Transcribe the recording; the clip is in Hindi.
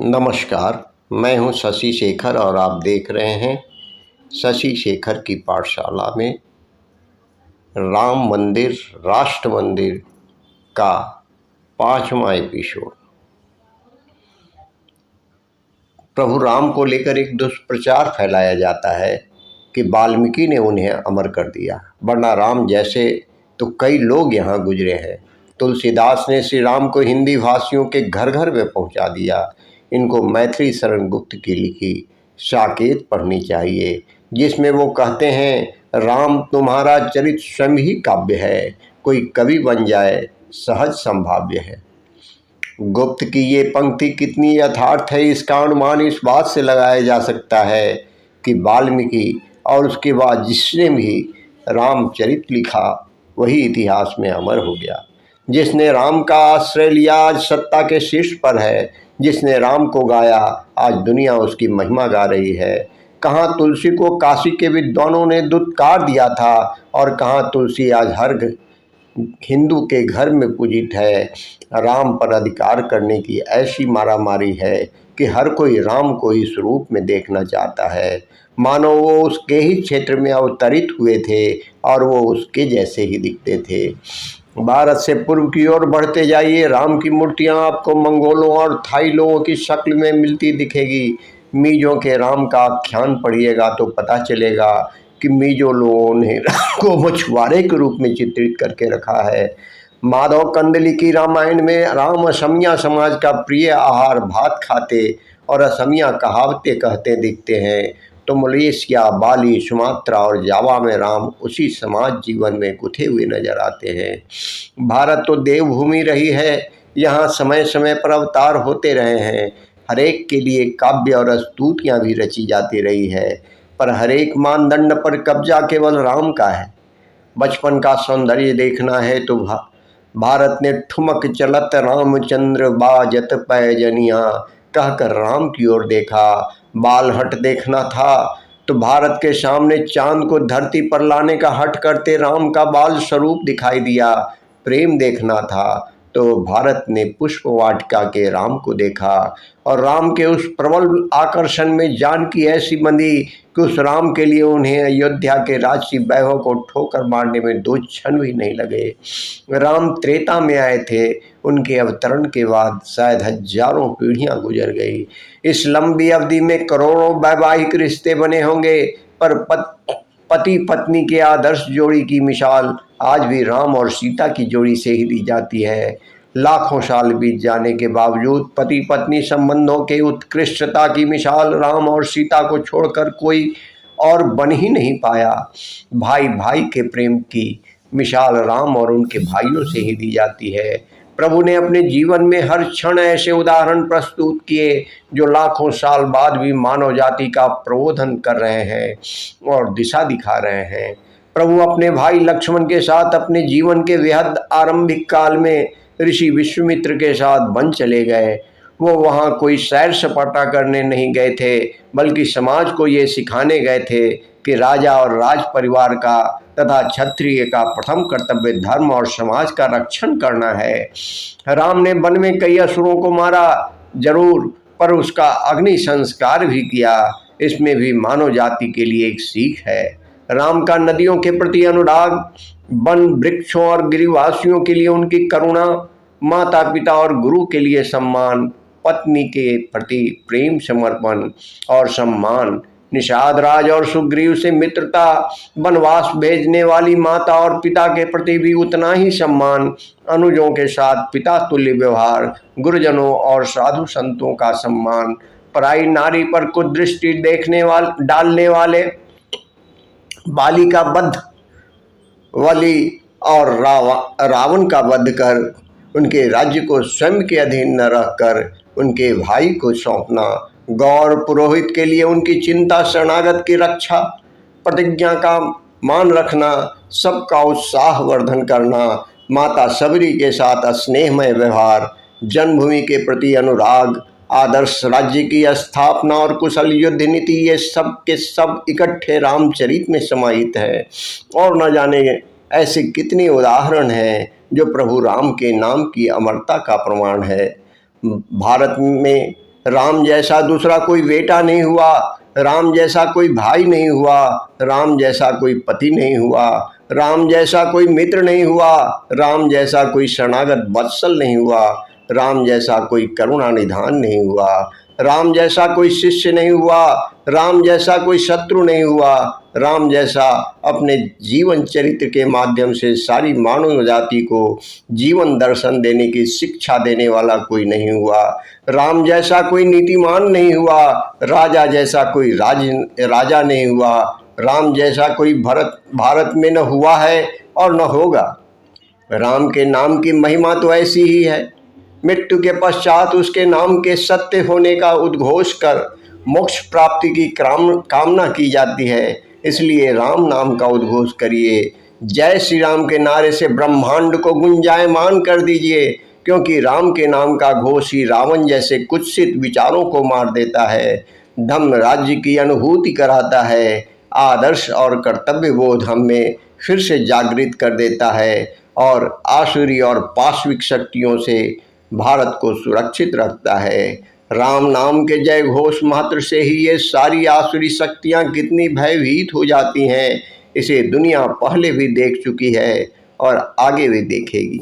नमस्कार, मैं हूं शशि शेखर और आप देख रहे हैं शशि शेखर की पाठशाला में राम मंदिर राष्ट्र मंदिर का 5वां एपिसोड। प्रभु राम को लेकर एक दुष्प्रचार फैलाया जाता है कि वाल्मीकि ने उन्हें अमर कर दिया, वरना राम जैसे तो कई लोग यहाँ गुजरे हैं। तुलसीदास ने श्री राम को हिंदी भाषियों के घर घर में पहुँचा दिया। इनको मैथिली शरण गुप्त की लिखी साकेत पढ़नी चाहिए, जिसमें वो कहते हैं राम तुम्हारा चरित्र स्वयं ही काव्य है, कोई कवि बन जाए सहज संभाव्य है। गुप्त की ये पंक्ति कितनी यथार्थ है, इसका अनुमान इस बात से लगाया जा सकता है कि वाल्मीकि और उसके बाद जिसने भी रामचरित लिखा वही इतिहास में अमर हो गया। जिसने राम का आश्रय लिया आज सत्ता के शीर्ष पर है, जिसने राम को गाया आज दुनिया उसकी महिमा गा रही है। कहाँ तुलसी को काशी के विद्वानों ने दुत्कार दिया था और कहाँ तुलसी आज हर हिंदू के घर में पूजित है। राम पर अधिकार करने की ऐसी मारामारी है कि हर कोई राम को इस रूप में देखना चाहता है, मानो वो उसके ही क्षेत्र में अवतरित हुए थे और वो उसके जैसे ही दिखते थे। भारत से पूर्व की ओर बढ़ते जाइए, राम की मूर्तियां आपको मंगोलों और थाई लोगों की शक्ल में मिलती दिखेगी। मीजों के राम का आख्यान पढ़िएगा तो पता चलेगा कि मीजो लोगों ने राम को मछुआरे के रूप में चित्रित करके रखा है। माधव कंदली की रामायण में राम असमिया समाज का प्रिय आहार भात खाते और असमिया कहावतें कहते दिखते हैं, तो मलेशिया, बाली, सुमात्रा और जावा में राम उसी समाज जीवन में गुथे हुए नजर आते हैं। भारत तो देवभूमि रही है, यहाँ समय समय पर अवतार होते रहे हैं। हरेक के लिए काव्य और स्तुतियाँ भी रची जाती रही है, पर हरेक मानदंड पर कब्जा केवल राम का है। बचपन का सौंदर्य देखना है तो भारत ने ठुमक चलत रामचंद्र बाजत पैजनिया कहकर राम की ओर देखा। बाल हट देखना था तो भारत के सामने चांद को धरती पर लाने का हट करते राम का बाल स्वरूप दिखाई दिया। प्रेम देखना था तो भारत ने पुष्प वाटिका के राम को देखा और राम के उस प्रबल आकर्षण में जानकी ऐसी बंधी कि उस राम के लिए उन्हें अयोध्या के राजसी वैभव को ठोकर मारने में 2 क्षण भी नहीं लगे। राम त्रेता में आए थे, उनके अवतरण के बाद शायद हजारों पीढ़ियां गुजर गई। इस लंबी अवधि में करोड़ों वैवाहिक रिश्ते बने होंगे, पर पति पत्नी के आदर्श जोड़ी की मिसाल आज भी राम और सीता की जोड़ी से ही दी जाती है। लाखों साल बीत जाने के बावजूद पति पत्नी संबंधों के उत्कृष्टता की मिसाल राम और सीता को छोड़कर कोई और बन ही नहीं पाया। भाई भाई के प्रेम की मिसाल राम और उनके भाइयों से ही दी जाती है। प्रभु ने अपने जीवन में हर क्षण ऐसे उदाहरण प्रस्तुत किए जो लाखों साल बाद भी मानव जाति का प्रबोधन कर रहे हैं और दिशा दिखा रहे हैं। प्रभु अपने भाई लक्ष्मण के साथ अपने जीवन के बेहद आरंभिक काल में ऋषि विश्वामित्र के साथ वन चले गए। वो वहाँ कोई सैर सपाटा करने नहीं गए थे, बल्कि समाज को ये सिखाने गए थे कि राजा और राज परिवार का तथा क्षत्रिय का प्रथम कर्तव्य धर्म और समाज का रक्षण करना है। राम ने वन में कई असुरों को मारा जरूर, पर उसका अग्नि संस्कार भी किया। इसमें भी मानव जाति के लिए एक सीख है। राम का नदियों के प्रति अनुराग, वन वृक्षों और गिरिवासियों के लिए उनकी करुणा, माता पिता और गुरु के लिए सम्मान, पत्नी के प्रति प्रेम समर्पण और सम्मान, निषाद राज और सुग्रीव से मित्रता, वनवास भेजने वाली माता और पिता के प्रति भी उतना ही सम्मान, अनुजों के साथ पिता तुल्य व्यवहार, गुरुजनों और साधु संतों का सम्मान, पराई नारी पर कुदृष्टि डालने वाले बाली का वध, वली और रावण का वध कर उनके राज्य को स्वयं के अधीन न रखकर उनके भाई को सौंपना, गौर पुरोहित के लिए उनकी चिंता, शरणागत की रक्षा, प्रतिज्ञा का मान रखना, सबका उत्साह वर्धन करना, माता सबरी के साथ स्नेहमय व्यवहार, जन्मभूमि के प्रति अनुराग, आदर्श राज्य की स्थापना और कुशल युद्ध नीति, ये सब के सब इकट्ठे रामचरित में समाहित है। और न जाने ऐसे कितने उदाहरण हैं जो प्रभु राम के नाम की अमरता का प्रमाण है। भारत में राम जैसा दूसरा कोई बेटा नहीं हुआ, राम जैसा कोई भाई नहीं हुआ, राम जैसा कोई पति नहीं हुआ, राम जैसा कोई मित्र नहीं हुआ, राम जैसा कोई शरणागत वत्सल नहीं हुआ, राम जैसा कोई करुणा निधान नहीं हुआ, राम जैसा कोई शिष्य नहीं हुआ, राम जैसा कोई शत्रु नहीं हुआ, राम जैसा अपने जीवन चरित्र के माध्यम से सारी मानव जाति को जीवन दर्शन देने की शिक्षा देने वाला कोई नहीं हुआ, राम जैसा कोई नीतिमान नहीं हुआ, राजा जैसा कोई राजा नहीं हुआ, राम जैसा कोई भारत में न हुआ है और न होगा। राम के नाम की महिमा तो ऐसी ही है, मृत्यु के पश्चात उसके नाम के सत्य होने का उद्घोष कर मोक्ष प्राप्ति की कामना की जाती है। इसलिए राम नाम का उद्घोष करिए, जय श्री राम के नारे से ब्रह्मांड को गुंजायमान कर दीजिए, क्योंकि राम के नाम का घोष ही रावण जैसे कुत्सित विचारों को मार देता है, धर्म राज्य की अनुभूति कराता है, आदर्श और कर्तव्य बोध हमें फिर से जागृत कर देता है और आसुरी और पाश्विक शक्तियों से भारत को सुरक्षित रखता है। राम नाम के जय घोष मात्र से ही ये सारी आसुरी शक्तियाँ कितनी भयभीत हो जाती हैं, इसे दुनिया पहले भी देख चुकी है और आगे भी देखेगी।